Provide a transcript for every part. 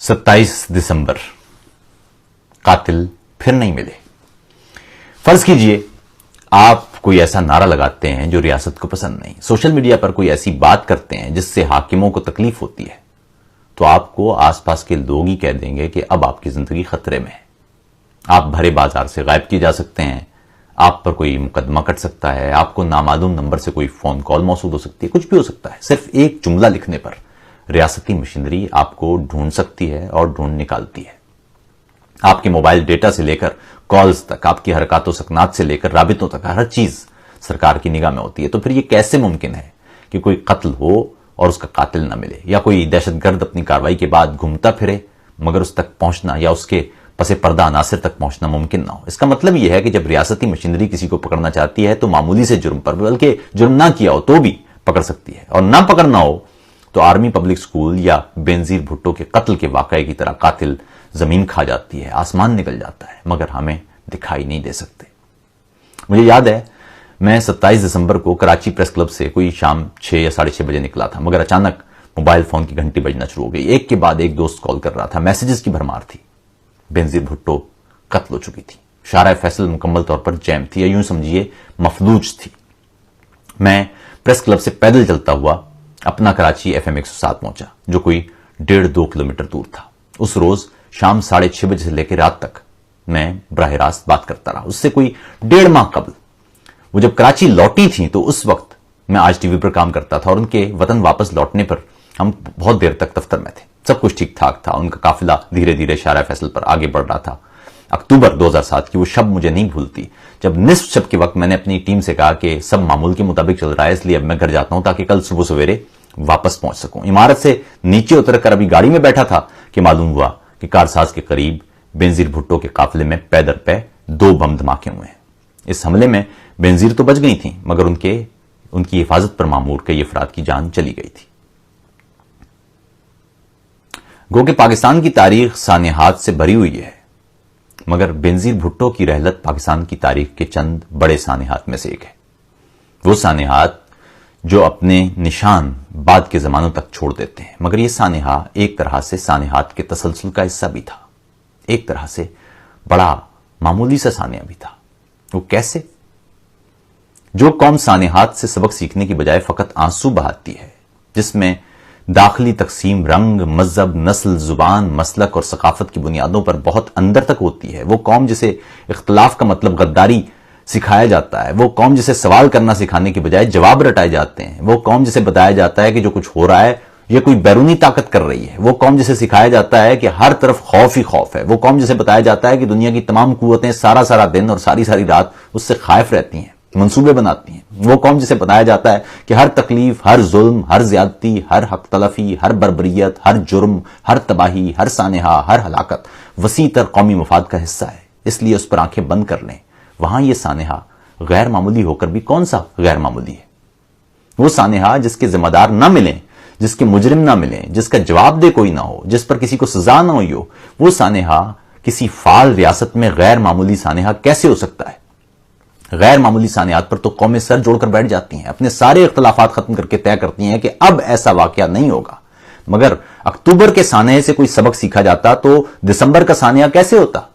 27 दिसंबर, कातिल फिर नहीं मिले। फर्ज कीजिए आप कोई ऐसा नारा लगाते हैं जो रियासत को पसंद नहीं, सोशल मीडिया पर कोई ऐसी बात करते हैं जिससे हाकिमों को तकलीफ होती है, तो आपको आसपास के लोग ही कह देंगे कि अब आपकी जिंदगी खतरे में है। आप भरे बाजार से गायब किए जा सकते हैं, आप पर कोई मुकदमा कट सकता है, आपको नामालूम नंबर से कोई फोन कॉल मौसूल हो सकती है, कुछ भी हो सकता है। सिर्फ एक जुमला लिखने पर रियासती मशीनरी आपको ढूंढ सकती है और ढूंढ निकालती है। आपके मोबाइल डेटा से लेकर कॉल्स तक, आपकी हरकतों सकनात से लेकर राबितों तक हर चीज सरकार की निगाह में होती है। तो फिर यह कैसे मुमकिन है कि कोई कत्ल हो और उसका कातिल न मिले, या कोई दहशतगर्द अपनी कार्रवाई के बाद घूमता फिरे मगर उस तक पहुंचना या उसके पसे पर्दा अनासिर तक पहुंचना मुमकिन ना हो। इसका मतलब यह है कि जब रियासती मशीनरी किसी को पकड़ना चाहती है तो मामूली से जुर्म पर, बल्कि जुर्म ना किया हो तो भी पकड़ सकती है, और ना पकड़ना हो तो आर्मी पब्लिक स्कूल या बेनजीर भुट्टो के कत्ल के वाकये की तरह कातिल जमीन खा जाती है, आसमान निकल जाता है, मगर हमें दिखाई नहीं दे सकते। मुझे याद है मैं 27 दिसंबर को कराची प्रेस क्लब से कोई शाम 6 या 6:30 बजे निकला था, मगर अचानक मोबाइल फोन की घंटी बजना शुरू हो गई। एक के बाद एक दोस्त कॉल कर रहा था, मैसेजेस की भरमार थी। बेनजीर भुट्टो कत्ल हो चुकी थी, शारा फैसल मुकम्मल तौर पर जैम थी, या यूं समझिए मफलूज थी। मैं प्रेस क्लब से पैदल चलता हुआ अपना कराची FM 107 पहुंचा, जो कोई 1.5-2 किलोमीटर दूर था। उस रोज शाम 6:30 बजे से लेकर रात तक मैं बराह रास्त बात करता रहा। उससे कोई 1.5 माह कबल वो जब कराची लौटी थी तो उस वक्त मैं आज टीवी पर काम करता था, और उनके वतन वापस लौटने पर हम बहुत देर तक दफ्तर में थे। सब कुछ ठीक ठाक था, उनका काफिला धीरे धीरे शारा फैसल पर आगे बढ़ रहा था। अक्टूबर 2007 की वो शब मुझे नहीं भूलती, जब निस्फ शब के वक्त मैंने अपनी टीम से कहा कि सब मामूल के मुताबिक चल रहा है, इसलिए अब मैं घर जाता हूं ताकि कल सुबह सवेरे वापस पहुंच सकूं। इमारत से नीचे उतरकर अभी गाड़ी में बैठा था कि मालूम हुआ कि कारसाज के करीब बेनजीर भुट्टो के काफिले में पैदर पे 2 बम धमाके हुए हैं। इस हमले में बेनजीर तो बच गई थी, मगर उनकी हिफाजत पर मामूर कई अफराद की जान चली गई थी। गो कि पाकिस्तान की तारीख सानेहात से भरी हुई है, मगर बेनजीर भुट्टो की रहलत पाकिस्तान की तारीख के चंद बड़े सानेहात में से एक है। वो सानेहात जो अपने निशान बाद के जमानों तक छोड़ देते हैं, मगर यह सानेहा एक तरह से सानेहात के तसलसल का हिस्सा भी था, एक तरह से बड़ा मामूली सा सानेहा भी था। वो कैसे? जो कौम सानेहात से सबक सीखने की बजाय फकत आंसू बहाती है, जिसमें दाखिली तकसीम रंग, मजहब, नस्ल, जुबान, मसलक और सकाफत की बुनियादों पर बहुत अंदर तक होती है, वो कौम जिसे इख्तलाफ का मतलब गद्दारी सिखाया जाता है, वो कौम जिसे सवाल करना सिखाने की बजाय जवाब रटाए जाते हैं, वो कौम जिसे बताया जाता है कि जो कुछ हो रहा है ये कोई बैरूनी ताकत कर रही है, वो कौम जिसे सिखाया जाता है कि हर तरफ खौफ ही खौफ है, वो कौम जिसे बताया जाता है कि दुनिया की तमाम कुव्वतें सारा सारा दिन और सारी सारी रात उससे खाइफ रहती हैं, मंसूबे बनाती हैं, वो कौम जिसे बताया जाता है कि हर तकलीफ, हर जुल्म, हर ज्यादती, हर हक तलफी, हर बर्बरियत, हर जुर्म, हर तबाही, हर सानेहा, हर हलाकत वसी तर कौमी मफाद का हिस्सा है, इसलिए उस पर आंखें बंद कर लें। वहां यह सानेहा गैर मामूली होकर भी कौन सा गैर मामूली है? वो सानेहा जिसके जिम्मेदार ना मिलें, जिसके मुजरिम ना मिलें, जिसका जवाब दे कोई ना हो, जिस पर किसी को सजा ना हुई हो, वो सानेहा किसी फाल रियासत में गैर मामूली सानेहा कैसे हो सकता है? गैर मामूली सानेहात पर तो कौमें सर जोड़कर बैठ जाती हैं, अपने सारे इख्तलाफात खत्म करके तय करती हैं कि अब ऐसा वाकया नहीं होगा। मगर अक्टूबर के सानेहे से कोई सबक सीखा जाता तो दिसंबर का सानेहा कैसे होता?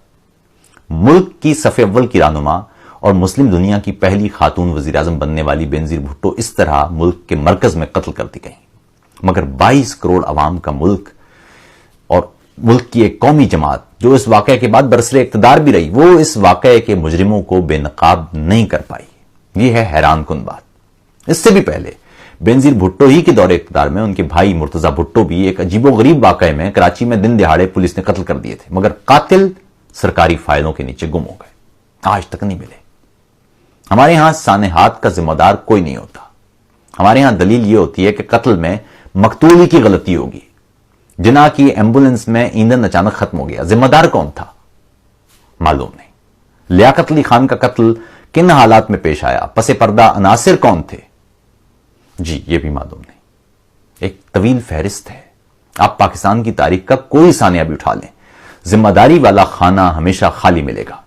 मुल्क की सफ़े अव्वल की रहनुमा और मुस्लिम दुनिया की पहली खातून वजीर आजम बनने वाली बेनजीर भुट्टो इस तरह मुल्क के मरकज में कत्ल कर दी गई, मगर 22 करोड़ अवाम का मुल्क और मुल्क की एक कौमी जमात जो इस वाकये के बाद बरसरे इक्तदार भी रही, वो इस वाकये के मुजरिमों को बेनकाब नहीं कर पाई। यह है हैरान कुन बात। इससे भी पहले बेनजीर भुट्टो ही के दौरे इक्तदार में उनके भाई मुर्तजा भुट्टो भी एक अजीबोगरीब वाकये में कराची में दिन दिहाड़े पुलिस ने कत्ल कर दिए थे, मगर कातिल सरकारी फाइलों के नीचे गुम हो गए, आज तक नहीं मिले। हमारे यहां सानेहात का जिम्मेदार कोई नहीं होता। हमारे यहां दलील यह होती है कि कत्ल में मकतूली की गलती होगी, जिना की एम्बुलेंस में ईंधन अचानक खत्म हो गया, जिम्मेदार कौन था मालूम नहीं। लियाकत अली खान का कत्ल किन हालात में पेश आया, पसे पर्दा अनासिर कौन थे, जी ये भी मालूम नहीं। एक तवील फहरिस्त है। आप पाकिस्तान की तारीख का कोई सानिया भी उठा लें, जिम्मेदारी वाला खाना हमेशा खाली मिलेगा।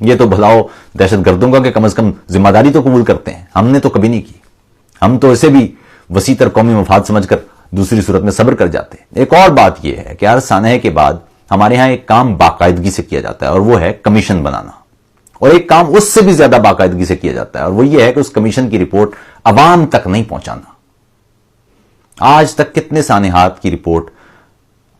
यह तो भलाओ दहशतगर्दों का कि कम से कम जिम्मेदारी तो कबूल करते हैं, हमने तो कभी नहीं की। हम तो इसे भी वसीतर कौमी मफाद समझकर دوسری صورت میں صبر کر جاتے. ایک اور بات یہ ہے کہ ہر سانحے کے بعد ہمارے ہاں ایک کام باقاعدگی سے کیا جاتا ہے اور وہ ہے کمیشن بنانا, اور ایک کام اس سے بھی زیادہ باقاعدگی سے کیا جاتا ہے اور وہ یہ ہے کہ اس کمیشن کی رپورٹ عوام تک نہیں پہنچانا. آج تک کتنے سانحات کی رپورٹ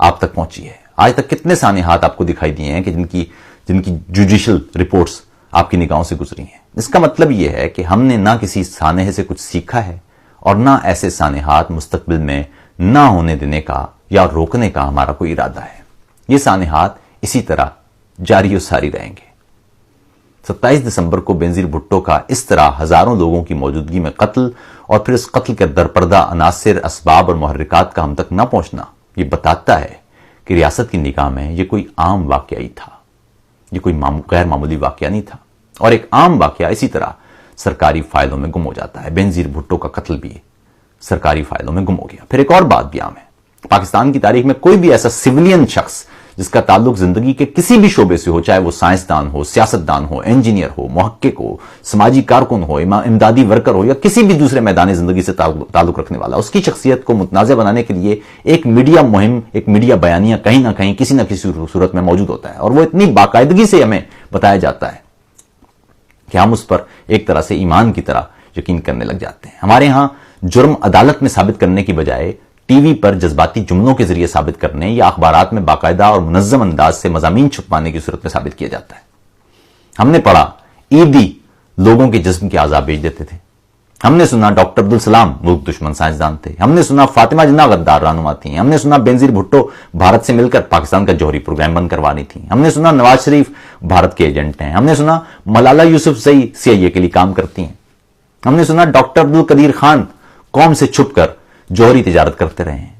آپ تک پہنچی ہے؟ آج تک کتنے سانحات آپ کو دکھائی دیے ہیں کہ جن کی جوڈیشل رپورٹس آپ کی نگاہوں سے گزری ہیں؟ اس کا مطلب یہ ہے کہ ہم نے نہ کسی سانحے سے کچھ سیکھا ہے اور نہ ایسے سانحات مستقبل میں نہ ہونے دینے کا یا روکنے کا ہمارا کوئی ارادہ ہے. یہ سانحات اسی طرح جاری و ساری رہیں گے. 27 دسمبر کو بینظیر بھٹو کا اس طرح ہزاروں لوگوں کی موجودگی میں قتل اور پھر اس قتل کے درپردہ عناصر, اسباب اور محرکات کا ہم تک نہ پہنچنا یہ بتاتا ہے کہ ریاست کی نگاہ میں یہ کوئی عام واقعہ ہی تھا, یہ کوئی غیر معمولی واقعہ نہیں تھا. اور ایک عام واقعہ اسی طرح سرکاری فائلوں میں گم ہو جاتا ہے. بینظیر بھٹو کا قتل بھی سرکاری فائلوں میں گم ہو گیا. پھر ایک اور بات بھی عام ہے, پاکستان کی تاریخ میں کوئی بھی ایسا سویلین شخص جس کا تعلق زندگی کے کسی بھی شعبے سے ہو, چاہے وہ سائنسدان ہو, سیاستدان ہو, انجینئر ہو, محقق ہو, سماجی کارکن ہو, امدادی ورکر ہو یا کسی بھی دوسرے میدان زندگی سے تعلق رکھنے والا, اس کی شخصیت کو متنازع بنانے کے لیے ایک میڈیا مہم, ایک میڈیا بیانیہ کہیں نہ کہیں کسی نہ کسی صورت میں موجود ہوتا ہے. اور وہ اتنی باقاعدگی سے ہمیں بتایا جاتا ہے کہ ہم اس پر ایک طرح سے ایمان کی طرح یقین کرنے لگ جاتے ہیں. ہمارے ہاں جرم عدالت میں ثابت کرنے کی بجائے ٹی وی پر جذباتی جملوں کے ذریعے ثابت کرنے یا اخبارات میں باقاعدہ اور منظم انداز سے مضامین چھپانے کی صورت میں ثابت کیا جاتا ہے. ہم نے پڑھا عیدی لوگوں کے جسم کے اعضاء بیچ دیتے تھے. ہم نے سنا ڈاکٹر عبدالسلام ملک دشمن سائنسدان تھے. ہم نے سنا فاطمہ جناح غدار رہنما تھیں. ہم نے سنا بینظیر بھٹو بھارت سے مل کر پاکستان کا جوہری پروگرام بند کروا رہی تھیں. ہم نے سنا نواز شریف بھارت کے ایجنٹ ہیں. ہم نے سنا ملالہ یوسفزئی CIA کے لیے کام کرتی ہیں. ہم نے سنا ڈاکٹر عبدالقدیر خان قوم سے چھپ کر جوہری تجارت کرتے رہے ہیں.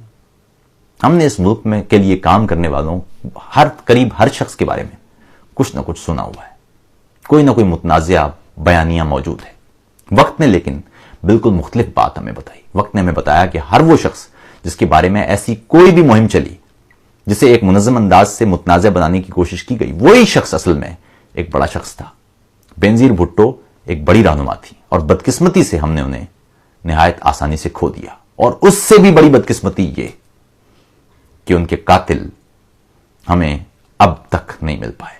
ہم نے اس ملک میں کے لیے کام کرنے والوں قریب ہر شخص کے بارے میں کچھ نہ کچھ سنا ہوا ہے. کوئی نہ کوئی متنازعہ بیانیہ موجود ہے. وقت نے لیکن بالکل مختلف بات ہمیں بتائی. وقت نے ہمیں بتایا کہ ہر وہ شخص جس کے بارے میں ایسی کوئی بھی مہم چلی جسے ایک منظم انداز سے متنازع بنانے کی کوشش کی گئی, وہی شخص اصل میں ایک بڑا شخص تھا. بینظیر بھٹو ایک بڑی رہنما تھی اور بدقسمتی سے ہم نے انہیں نہایت آسانی سے کھو دیا. اور اس سے بھی بڑی بدقسمتی یہ کہ ان کے قاتل ہمیں اب تک نہیں مل پائے.